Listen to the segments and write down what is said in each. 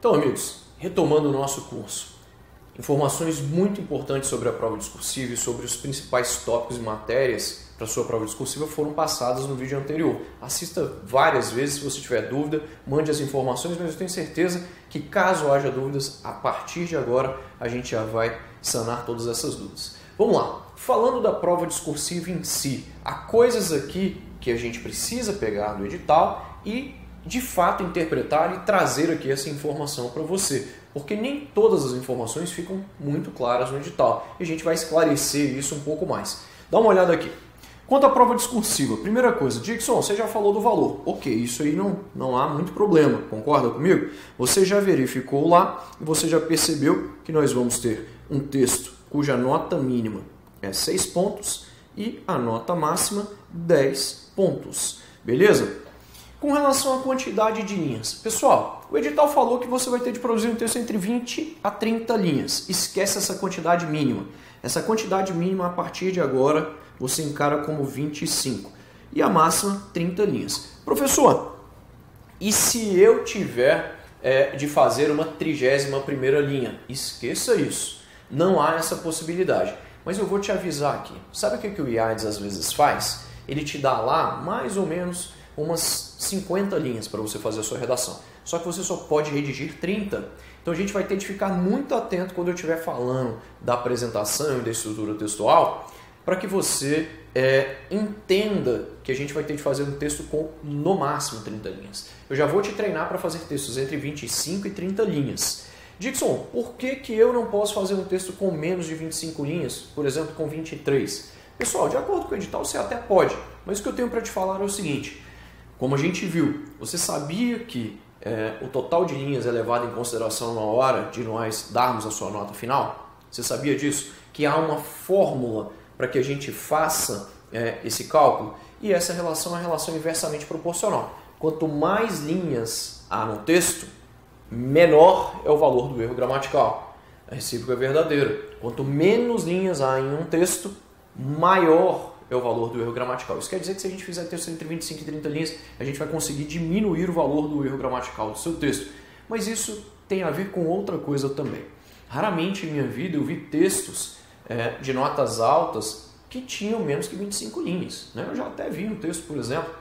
Então, amigos, retomando o nosso curso, informações muito importantes sobre a prova discursiva e sobre os principais tópicos e matérias para a sua prova discursiva foram passadas no vídeo anterior. Assista várias vezes, se você tiver dúvida, mande as informações, mas eu tenho certeza que caso haja dúvidas, a partir de agora a gente já vai sanar todas essas dúvidas. Vamos lá, falando da prova discursiva em si, há coisas aqui que a gente precisa pegar do edital e de fato interpretar e trazer aqui essa informação para você, porque nem todas as informações ficam muito claras no edital e a gente vai esclarecer isso um pouco mais. Dá uma olhada aqui. Quanto à prova discursiva, primeira coisa, Dixon, você já falou do valor. Ok, isso aí não há muito problema, concorda comigo? Você já verificou lá e você já percebeu que nós vamos ter um texto cuja nota mínima é 6 pontos e a nota máxima 10 pontos. Beleza? Com relação à quantidade de linhas, pessoal, o edital falou que você vai ter de produzir um texto entre 20 a 30 linhas. Esquece essa quantidade mínima. Essa quantidade mínima, a partir de agora, você encara como 25. E a máxima, 30 linhas. Professor, e se eu tiver de fazer uma 31ª linha? Esqueça isso. Não há essa possibilidade. Mas eu vou te avisar aqui. Sabe o que o IADES às vezes faz? Ele te dá lá, mais ou menos, umas 50 linhas para você fazer a sua redação. Só que você só pode redigir 30. Então a gente vai ter de ficar muito atento quando eu estiver falando da apresentação e da estrutura textual, para que você entenda que a gente vai ter de fazer um texto com no máximo 30 linhas. Eu já vou te treinar para fazer textos entre 25 e 30 linhas. Dixon, por que eu não posso fazer um texto com menos de 25 linhas? Por exemplo, com 23? Pessoal, de acordo com o edital, você até pode. Mas o que eu tenho para te falar é o seguinte. Como a gente viu, você sabia que o total de linhas é levado em consideração na hora de nós darmos a sua nota final? Você sabia disso? Que há uma fórmula para que a gente faça esse cálculo? E essa relação é a relação inversamente proporcional. Quanto mais linhas há no texto, menor é o valor do erro gramatical. A recíproca é verdadeira. Quanto menos linhas há em um texto, maior é o valor do erro gramatical. Isso quer dizer que se a gente fizer texto entre 25 e 30 linhas, a gente vai conseguir diminuir o valor do erro gramatical do seu texto. Mas isso tem a ver com outra coisa também. Raramente em minha vida eu vi textos de notas altas que tinham menos que 25 linhas. Né? Eu já até vi um texto, por exemplo,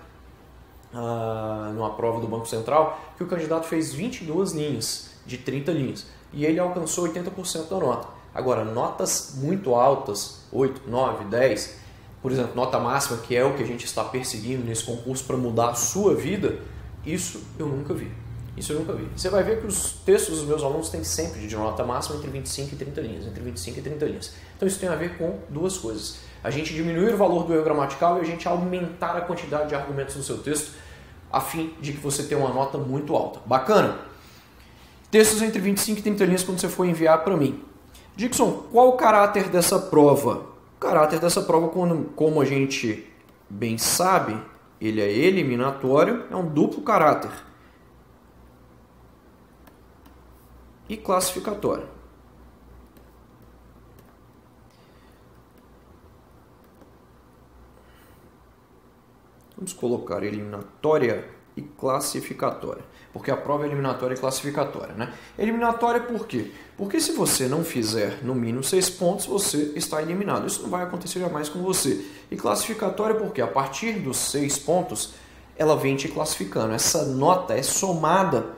numa prova do Banco Central, que o candidato fez 22 linhas de 30 linhas e ele alcançou 80% da nota. Agora, notas muito altas, 8, 9, 10, por exemplo, nota máxima, que é o que a gente está perseguindo nesse concurso para mudar a sua vida, isso eu nunca vi. Isso eu nunca vi. Você vai ver que os textos dos meus alunos têm sempre de nota máxima entre 25 e 30 linhas, entre 25 e 30 linhas. Então isso tem a ver com duas coisas. A gente diminuir o valor do erro gramatical e a gente aumentar a quantidade de argumentos no seu texto, a fim de que você tenha uma nota muito alta. Bacana? Textos entre 25 e 30 linhas quando você for enviar para mim. Dixon, qual o caráter dessa prova? O caráter dessa prova, como a gente bem sabe, ele é eliminatório, é um duplo caráter. E classificatório. Vamos colocar eliminatória e classificatória, porque a prova é eliminatória e classificatória, né? Eliminatória por quê? Porque se você não fizer no mínimo 6 pontos, você está eliminado. Isso não vai acontecer jamais com você. E classificatória porque a partir dos 6 pontos, ela vem te classificando. Essa nota é somada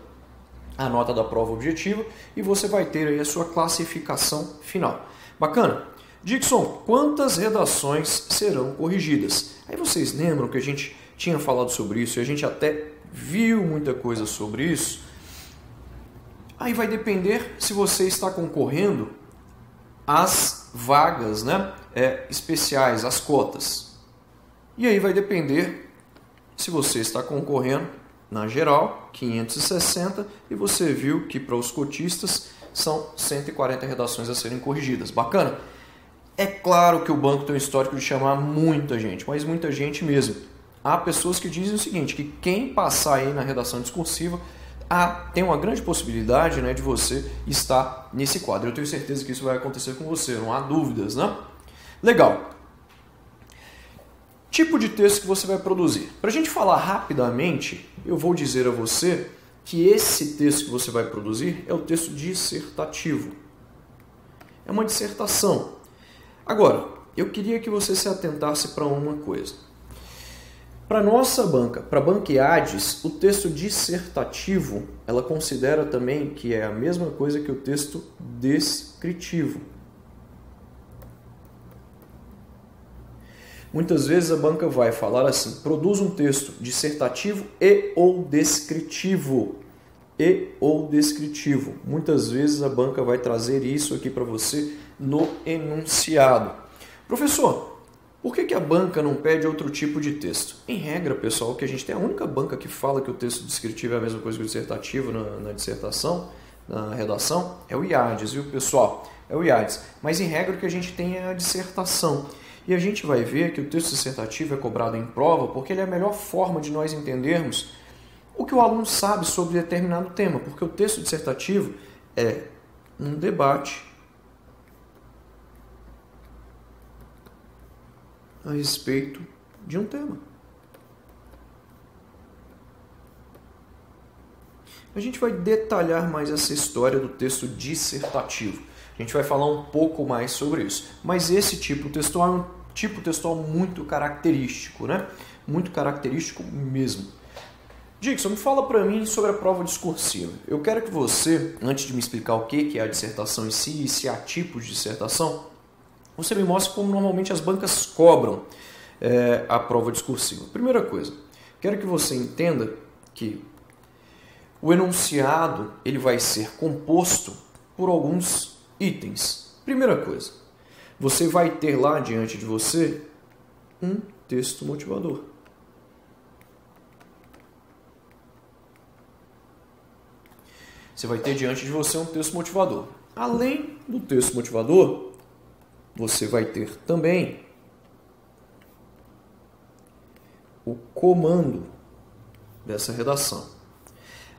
à nota da prova objetiva e você vai ter aí a sua classificação final. Bacana? Dixon, quantas redações serão corrigidas? Aí vocês lembram que a gente tinha falado sobre isso e a gente até viu muita coisa sobre isso. Aí vai depender se você está concorrendo às vagas, né, especiais, às cotas. E aí vai depender se você está concorrendo na geral, 560, e você viu que para os cotistas são 140 redações a serem corrigidas. Bacana? É claro que o banco tem um histórico de chamar muita gente, mas muita gente mesmo. Há pessoas que dizem o seguinte, que quem passar aí na redação discursiva tem uma grande possibilidade, né, de você estar nesse quadro. Eu tenho certeza que isso vai acontecer com você, não há dúvidas, né? Legal. Tipo de texto que você vai produzir. Para a gente falar rapidamente, eu vou dizer a você que esse texto que você vai produzir é o texto dissertativo. É uma dissertação. Agora, eu queria que você se atentasse para uma coisa. Para a nossa banca, para a banca IADES, o texto dissertativo, ela considera também que é a mesma coisa que o texto descritivo. Muitas vezes a banca vai falar assim, produz um texto dissertativo e ou descritivo. E ou descritivo. Muitas vezes a banca vai trazer isso aqui para você no enunciado. Professor, por que a banca não pede outro tipo de texto? Em regra, pessoal, que a gente tem a única banca que fala que o texto descritivo é a mesma coisa que o dissertativo na dissertação, na redação, é o IADES, viu, pessoal? É o IADES. Mas em regra o que a gente tem é a dissertação. E a gente vai ver que o texto dissertativo é cobrado em prova porque ele é a melhor forma de nós entendermos o que o aluno sabe sobre determinado tema. Porque o texto dissertativo é um debate a respeito de um tema. A gente vai detalhar mais essa história do texto dissertativo. A gente vai falar um pouco mais sobre isso. Mas esse tipo textual é um tipo textual muito característico, né? Muito característico mesmo. Dixon, me fala para mim sobre a prova discursiva. Eu quero que você, antes de me explicar o que é a dissertação em si e se há tipos de dissertação, você me mostre como normalmente as bancas cobram a prova discursiva. Primeira coisa, quero que você entenda que o enunciado ele vai ser composto por alguns itens. Primeira coisa, você vai ter lá diante de você um texto motivador. Você vai ter diante de você um texto motivador. Além do texto motivador, você vai ter também o comando dessa redação.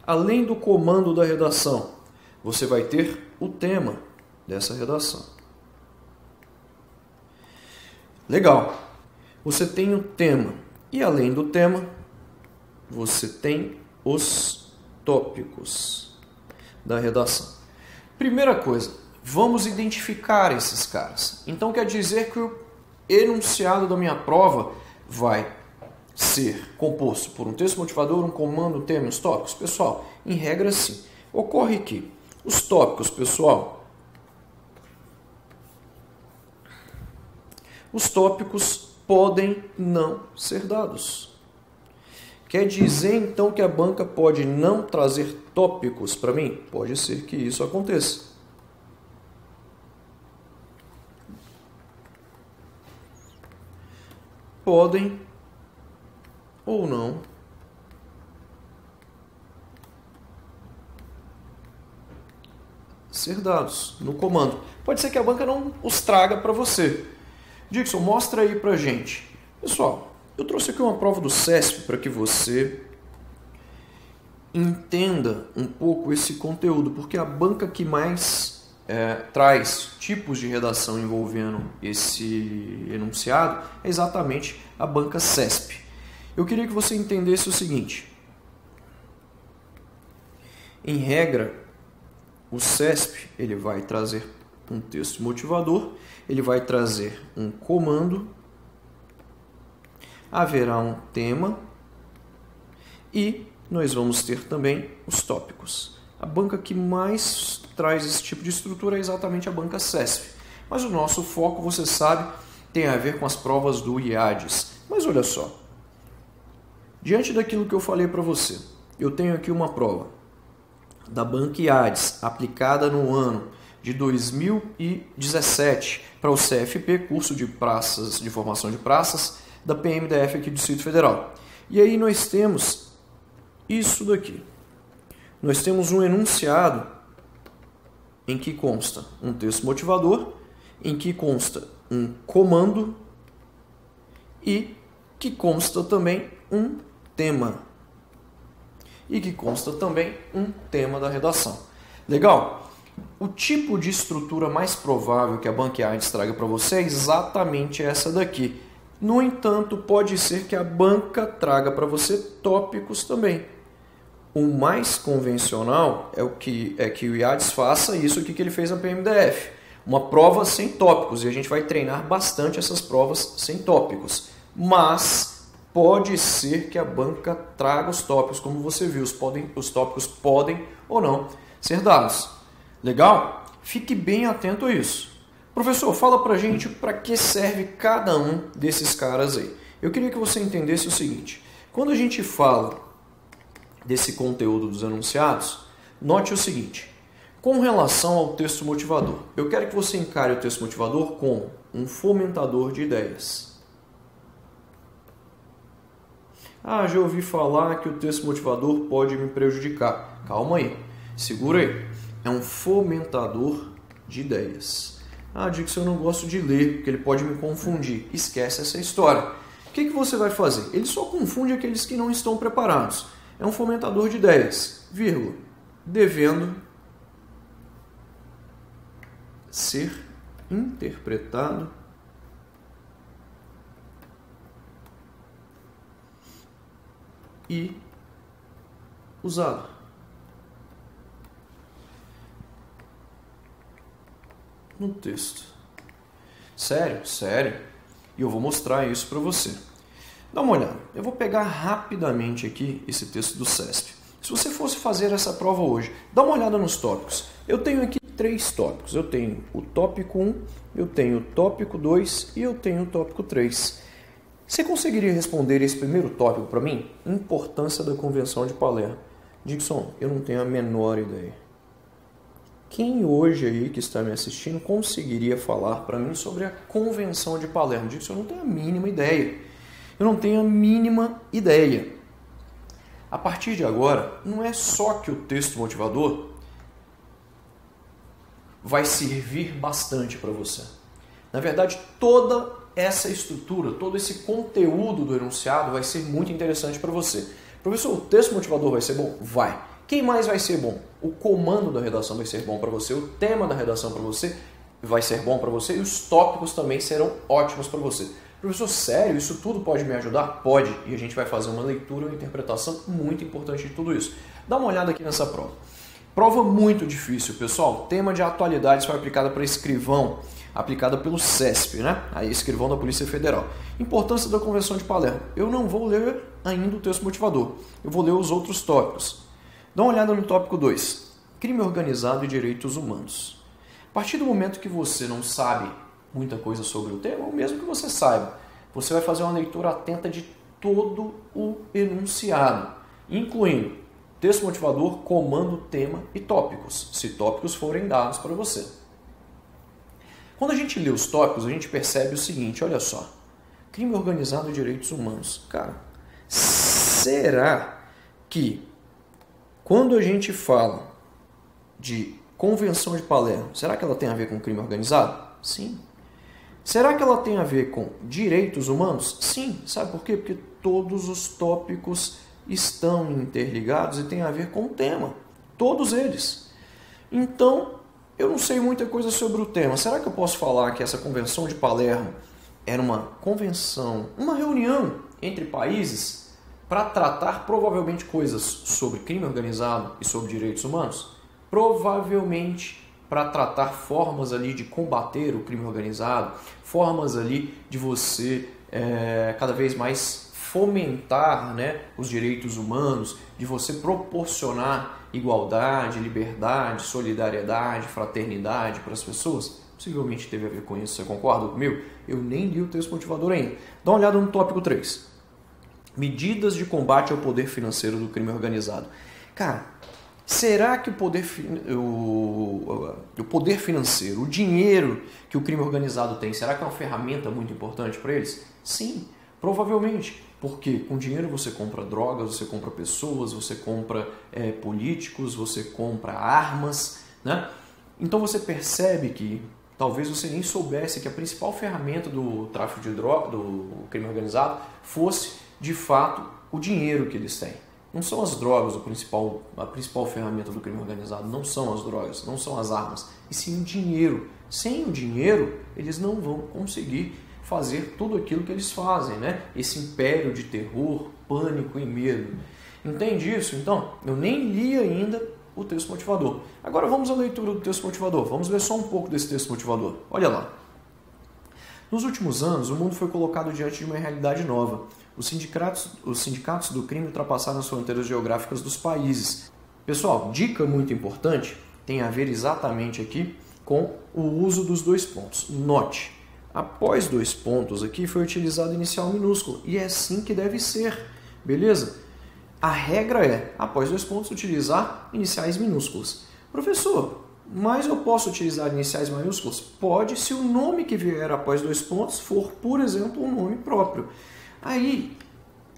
Além do comando da redação, você vai ter o tema dessa redação. Legal. Você tem o tema. E além do tema, você tem os tópicos da redação. Primeira coisa, vamos identificar esses caras. Então quer dizer que o enunciado da minha prova vai ser composto por um texto motivador, um comando, um tema e os tópicos? Pessoal, em regra sim. Ocorre que os tópicos, pessoal, os tópicos podem não ser dados. Quer dizer, então, que a banca pode não trazer tópicos para mim? Pode ser que isso aconteça. Podem ou não ser dados no comando. Pode ser que a banca não os traga para você. Dixon, mostra aí pra gente. Pessoal, eu trouxe aqui uma prova do CESP para que você entenda um pouco esse conteúdo, porque a banca que mais traz tipos de redação envolvendo esse enunciado é exatamente a banca CESP. Eu queria que você entendesse o seguinte. Em regra, o CESP ele vai trazer um texto motivador, ele vai trazer um comando, haverá um tema e nós vamos ter também os tópicos. A banca que mais traz esse tipo de estrutura é exatamente a banca CESP. Mas o nosso foco, você sabe, tem a ver com as provas do IADES. Mas olha só, diante daquilo que eu falei para você, eu tenho aqui uma prova da banca IADES aplicada no ano de 2017 para o CFP, curso de praças, de formação de praças, da PMDF aqui do Distrito Federal. E aí nós temos isso daqui. Nós temos um enunciado em que consta um texto motivador, em que consta um comando e que consta também um tema. E que consta também um tema da redação. Legal? O tipo de estrutura mais provável que a banca IADES traga para você é exatamente essa daqui. No entanto, pode ser que a banca traga para você tópicos também. O mais convencional é que o IADES faça isso aqui que ele fez na PMDF. Uma prova sem tópicos, e a gente vai treinar bastante essas provas sem tópicos. Mas pode ser que a banca traga os tópicos, como você viu, os tópicos podem ou não ser dados. Legal? Fique bem atento a isso. Professor, fala pra gente para que serve cada um desses caras aí. Eu queria que você entendesse o seguinte. Quando a gente fala desse conteúdo dos enunciados, note o seguinte. Com relação ao texto motivador, eu quero que você encare o texto motivador como um fomentador de ideias. Ah, já ouvi falar que o texto motivador pode me prejudicar. Calma aí, segura aí. É um fomentador de ideias. Ah, Dixon, eu não gosto de ler, porque ele pode me confundir. Esquece essa história. O que você vai fazer? Ele só confunde aqueles que não estão preparados. É um fomentador de ideias, vírgula, devendo ser interpretado e usado. No texto. Sério? Sério. E eu vou mostrar isso para você. Dá uma olhada. Eu vou pegar rapidamente aqui esse texto do CESP. Se você fosse fazer essa prova hoje, dá uma olhada nos tópicos. Eu tenho aqui 3 tópicos. Eu tenho o tópico 1, eu tenho o tópico 2 e eu tenho o tópico 3. Você conseguiria responder esse primeiro tópico para mim? Importância da Convenção de Palermo. Dixon, eu não tenho a menor ideia. Quem hoje aí que está me assistindo conseguiria falar para mim sobre a Convenção de Palermo? Dixon, eu não tenho a mínima ideia. Eu não tenho a mínima ideia. A partir de agora, não é só que o texto motivador vai servir bastante para você. Na verdade, toda essa estrutura, todo esse conteúdo do enunciado vai ser muito interessante para você. Professor, o texto motivador vai ser bom? Vai. Quem mais vai ser bom? O comando da redação vai ser bom para você, o tema da redação para você vai ser bom para você e os tópicos também serão ótimos para você. Professor, sério? Isso tudo pode me ajudar? Pode. E a gente vai fazer uma leitura e uma interpretação muito importante de tudo isso. Dá uma olhada aqui nessa prova. Prova muito difícil, pessoal. Tema de atualidades foi aplicada para escrivão, aplicada pelo CESP, né? Aí, escrivão da Polícia Federal. Importância da Convenção de Palermo. Eu não vou ler ainda o texto motivador. Eu vou ler os outros tópicos. Dá uma olhada no tópico 2. Crime organizado e direitos humanos. A partir do momento que você não sabe muita coisa sobre o tema, ou mesmo que você saiba, você vai fazer uma leitura atenta de todo o enunciado, incluindo texto motivador, comando, tema e tópicos, se tópicos forem dados para você. Quando a gente lê os tópicos, a gente percebe o seguinte, olha só, crime organizado e direitos humanos. Cara, será que quando a gente fala de Convenção de Palermo, será que ela tem a ver com crime organizado? Sim. Será que ela tem a ver com direitos humanos? Sim. Sabe por quê? Porque todos os tópicos estão interligados e têm a ver com o tema. Todos eles. Então, eu não sei muita coisa sobre o tema. Será que eu posso falar que essa Convenção de Palermo era uma convenção, uma reunião entre países para tratar provavelmente coisas sobre crime organizado e sobre direitos humanos? Provavelmente para tratar formas ali de combater o crime organizado, formas ali de você cada vez mais fomentar, né, os direitos humanos, de você proporcionar igualdade, liberdade, solidariedade, fraternidade para as pessoas. Possivelmente teve a ver com isso, você concorda comigo? Eu nem li o texto motivador ainda. Dá uma olhada no tópico 3. Medidas de combate ao poder financeiro do crime organizado. Cara, será que o poder financeiro, o dinheiro que o crime organizado tem, será que é uma ferramenta muito importante para eles? Sim, provavelmente. Porque com dinheiro você compra drogas, você compra pessoas, você compra políticos, você compra armas, né? Então você percebe que talvez você nem soubesse que a principal ferramenta do tráfico de droga, do crime organizado, fosse de fato o dinheiro que eles têm. Não são as drogas a principal ferramenta do crime organizado, não são as drogas, não são as armas, e sim o dinheiro. Sem o dinheiro, eles não vão conseguir fazer tudo aquilo que eles fazem, né? Esse império de terror, pânico e medo. Entende isso? Então, eu nem li ainda o texto motivador. Agora vamos à leitura do texto motivador. Vamos ver só um pouco desse texto motivador. Olha lá. Nos últimos anos, o mundo foi colocado diante de uma realidade nova. Os sindicatos do crime ultrapassaram as fronteiras geográficas dos países. Pessoal, dica muito importante, tem a ver exatamente aqui com o uso dos dois pontos. Note, após dois pontos aqui foi utilizado inicial minúsculo, e é assim que deve ser, beleza? A regra é, após dois pontos, utilizar iniciais minúsculas. Professor, mas eu posso utilizar iniciais maiúsculas? Pode, se o nome que vier após dois pontos for, por exemplo, um nome próprio. Aí,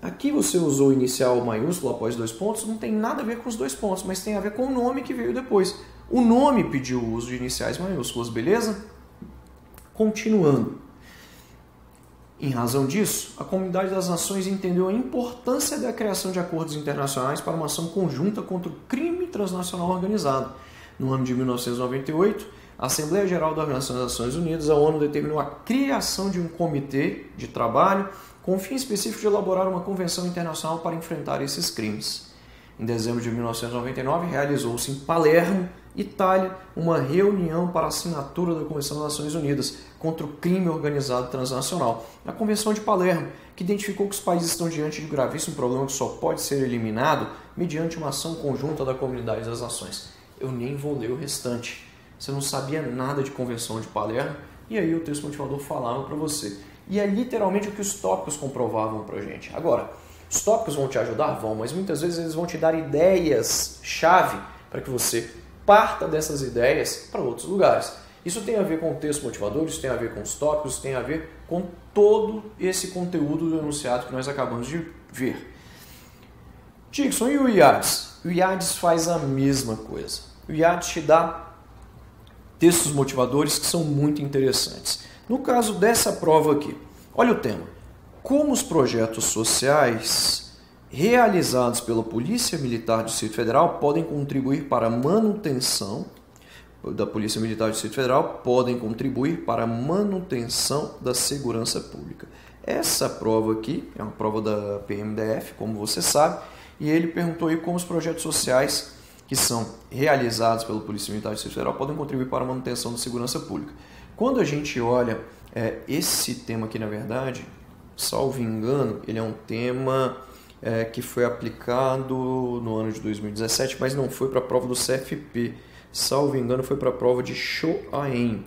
aqui você usou inicial maiúsculo após dois pontos, não tem nada a ver com os dois pontos, mas tem a ver com o nome que veio depois. O nome pediu o uso de iniciais maiúsculas, beleza? Continuando. Em razão disso, a Comunidade das Nações entendeu a importância da criação de acordos internacionais para uma ação conjunta contra o crime transnacional organizado. No ano de 1998, a Assembleia Geral da Organização das Nações Unidas, a ONU, determinou a criação de um comitê de trabalho com o fim específico de elaborar uma convenção internacional para enfrentar esses crimes. Em dezembro de 1999, realizou-se em Palermo, Itália, uma reunião para a assinatura da Convenção das Nações Unidas contra o crime organizado transnacional. A Convenção de Palermo, que identificou que os países estão diante de um gravíssimo problema que só pode ser eliminado mediante uma ação conjunta da Comunidade das Nações. Eu nem vou ler o restante. Você não sabia nada de Convenção de Palermo, e aí o texto motivador falava para você. E é literalmente o que os tópicos comprovavam para a gente. Agora, os tópicos vão te ajudar? Vão, mas muitas vezes eles vão te dar ideias-chave para que você parta dessas ideias para outros lugares. Isso tem a ver com o texto motivador, isso tem a ver com os tópicos, isso tem a ver com todo esse conteúdo do enunciado que nós acabamos de ver. Dixon, e o IADS? O IADS faz a mesma coisa. O IADS te dá textos motivadores que são muito interessantes. No caso dessa prova aqui, olha o tema. Como os projetos sociais realizados pela Polícia Militar do Distrito Federal podem contribuir para a manutenção da segurança pública. Essa prova aqui é uma prova da PMDF, como você sabe, e ele perguntou aí como os projetos sociais que são realizados pela Polícia Militar do Distrito Federal podem contribuir para a manutenção da segurança pública. Quando a gente olha esse tema aqui, na verdade, salvo engano, ele é um tema que foi aplicado no ano de 2017, mas não foi para a prova do CFP. Salvo engano, foi para a prova de Shoaim.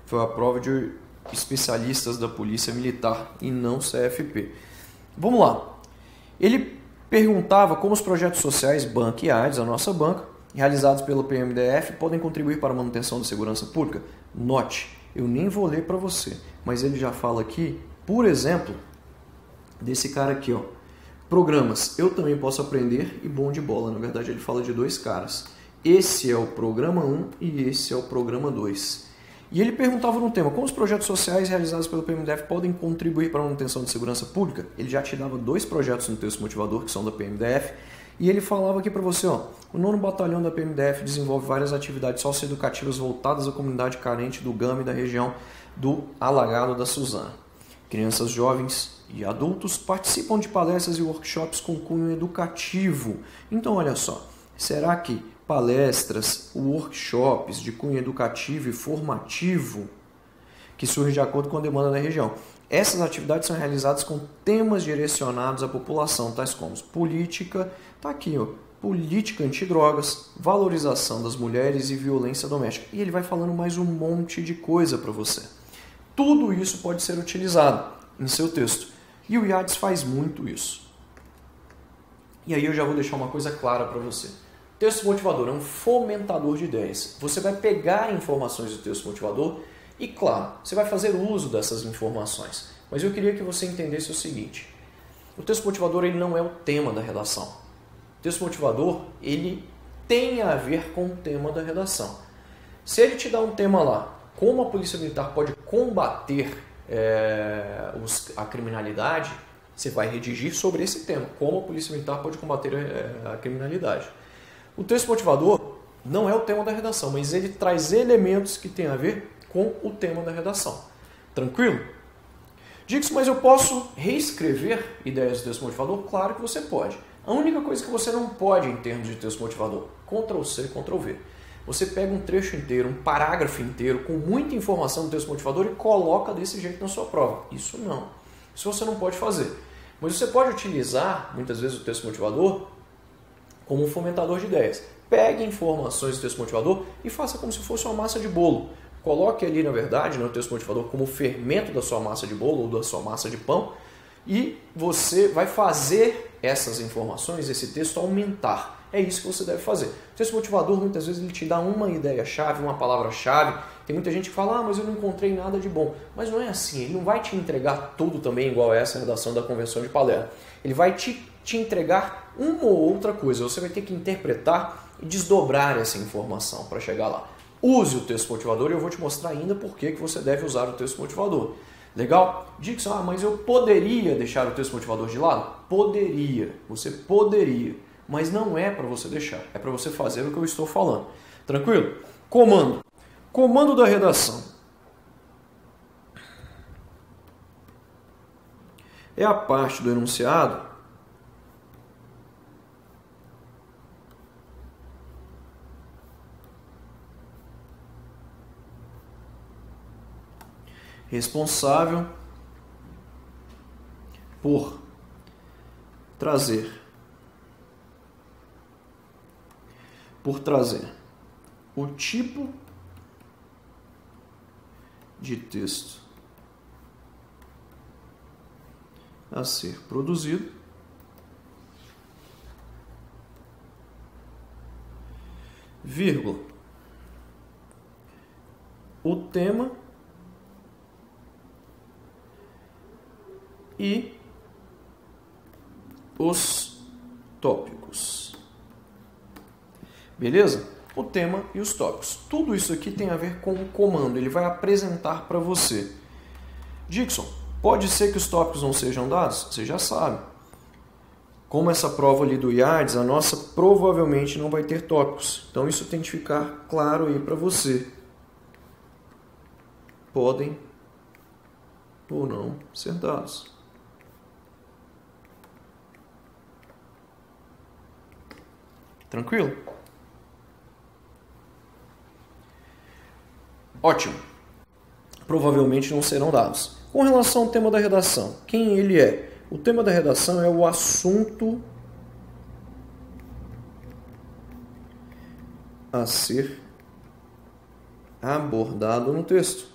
Foi a prova de especialistas da Polícia Militar e não CFP. Vamos lá. Ele perguntava como os projetos sociais, banca e ADS, a nossa banca, realizados pela PMDF, podem contribuir para a manutenção da segurança pública. Note, eu nem vou ler para você, mas ele já fala aqui, por exemplo, desse cara aqui, ó. Programas, eu também posso aprender e bom de bola. Na verdade, ele fala de dois caras. Esse é o programa 1 e esse é o programa 2. E ele perguntava no tema, como os projetos sociais realizados pelo PMDF podem contribuir para a manutenção de segurança pública? Ele já te dava dois projetos no texto motivador, que são da PMDF, e ele falava aqui para você, ó, o 9º Batalhão da PMDF desenvolve várias atividades socioeducativas voltadas à comunidade carente do Gama e da região do Alagado da Suzana. Crianças, jovens e adultos participam de palestras e workshops com cunho educativo. Então, olha só, será que palestras, workshops de cunho educativo e formativo que surgem de acordo com a demanda da região? Essas atividades são realizadas com temas direcionados à população, tais como política, tá aqui, ó, política antidrogas, valorização das mulheres e violência doméstica. E ele vai falando mais um monte de coisa para você. Tudo isso pode ser utilizado em seu texto. E o IADS faz muito isso. E aí eu já vou deixar uma coisa clara para você. O texto motivador é um fomentador de ideias. Você vai pegar informações do texto motivador e, claro, você vai fazer uso dessas informações. Mas eu queria que você entendesse o seguinte. O texto motivador ele não é o tema da redação. O texto motivador ele tem a ver com o tema da redação. Se ele te dá um tema lá, como a Polícia Militar pode combater a criminalidade, você vai redigir sobre esse tema, como a Polícia Militar pode combater a criminalidade. O texto motivador não é o tema da redação, mas ele traz elementos que têm a ver com o tema da redação. Tranquilo? Dixon, mas eu posso reescrever ideias do texto motivador? Claro que você pode. A única coisa que você não pode em termos de texto motivador, Ctrl+C, Ctrl+V. Você pega um trecho inteiro, um parágrafo inteiro, com muita informação no texto motivador e coloca desse jeito na sua prova. Isso não. Isso você não pode fazer. Mas você pode utilizar, muitas vezes, o texto motivador como um fomentador de ideias. Pegue informações do texto motivador e faça como se fosse uma massa de bolo. Coloque ali, na verdade, o texto motivador como fermento da sua massa de bolo ou da sua massa de pão e você vai fazer essas informações, esse texto aumentar. É isso que você deve fazer. O texto motivador, muitas vezes, ele te dá uma ideia-chave, uma palavra-chave. Tem muita gente que fala, mas eu não encontrei nada de bom. Mas não é assim, ele não vai te entregar tudo também igual essa redação da Convenção de Palermo. Ele vai te entregar uma ou outra coisa. Você vai ter que interpretar e desdobrar essa informação para chegar lá. Use o texto motivador e eu vou te mostrar ainda por que você deve usar o texto motivador. Legal? Dixon, mas eu poderia deixar o texto motivador de lado? Poderia, você poderia, mas não é para você deixar, é para você fazer o que eu estou falando. Tranquilo? Comando. Comando da redação. É a parte do enunciado responsável por trazer o tipo de texto a ser produzido, vírgula, o tema e os tópicos. Beleza? O tema e os tópicos. Tudo isso aqui tem a ver com o comando. Ele vai apresentar para você. Dixon, pode ser que os tópicos não sejam dados? Você já sabe. Como essa prova ali do IADS, a nossa provavelmente não vai ter tópicos. Então isso tem que ficar claro aí para você. Podem ou não ser dados. Tranquilo? Ótimo. Provavelmente não serão dados. Com relação ao tema da redação, quem ele é? O tema da redação é o assunto a ser abordado no texto.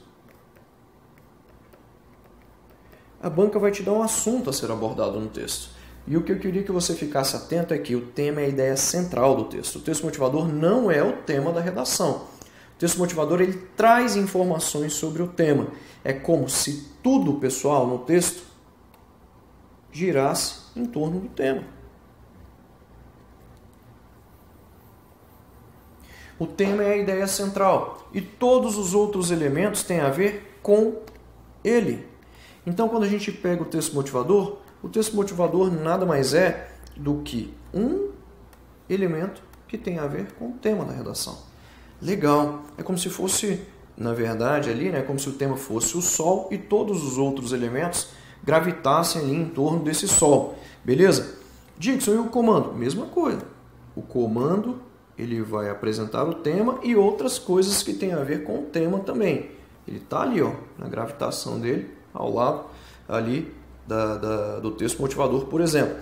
A banca vai te dar um assunto a ser abordado no texto. E o que eu queria que você ficasse atento é que o tema é a ideia central do texto. O texto motivador não é o tema da redação. O texto motivador ele traz informações sobre o tema. É como se tudo, pessoal, no texto girasse em torno do tema. O tema é a ideia central e todos os outros elementos têm a ver com ele. Então, quando a gente pega o texto motivador nada mais é do que um elemento que tem a ver com o tema da redação. Legal. É como se fosse, na verdade, ali, né, como se o tema fosse o Sol e todos os outros elementos gravitassem ali em torno desse Sol. Beleza? Dixon, e o comando? Mesma coisa. O comando ele vai apresentar o tema e outras coisas que têm a ver com o tema também. Ele está ali, ó, na gravitação dele, ao lado ali do texto motivador, por exemplo.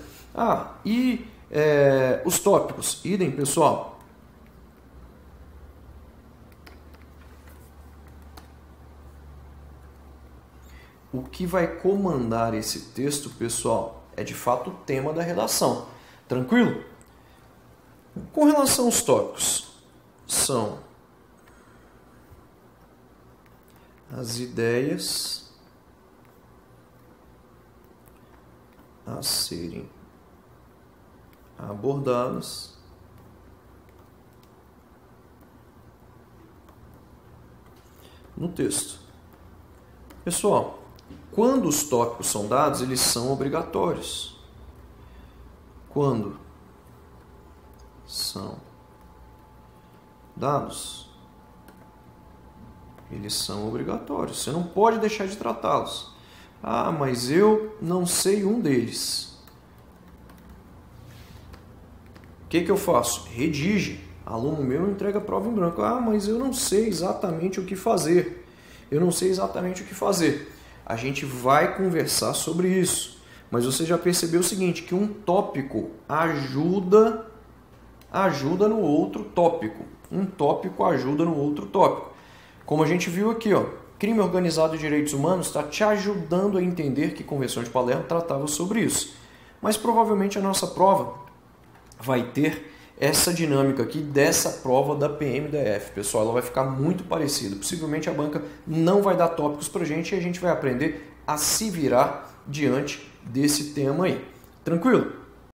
Os tópicos? Idem, pessoal. O que vai comandar esse texto, pessoal, é de fato o tema da redação. Tranquilo? Com relação aos tópicos, são as ideias a serem abordadas no texto. Pessoal, quando os tópicos são dados, eles são obrigatórios. Quando são dados, eles são obrigatórios. Você não pode deixar de tratá-los. Mas eu não sei um deles. que eu faço? Redige. Aluno meu entrega a prova em branco. Ah, mas eu não sei exatamente o que fazer. A gente vai conversar sobre isso. Mas você já percebeu o seguinte, que um tópico ajuda no outro tópico. Um tópico ajuda no outro tópico. Como a gente viu aqui, ó, crime organizado e direitos humanos está te ajudando a entender que a Convenção de Palermo tratava sobre isso. Mas provavelmente a nossa prova vai ter essa dinâmica aqui dessa prova da PMDF. Pessoal, ela vai ficar muito parecida. Possivelmente a banca não vai dar tópicos para a gente e a gente vai aprender a se virar diante desse tema aí. Tranquilo?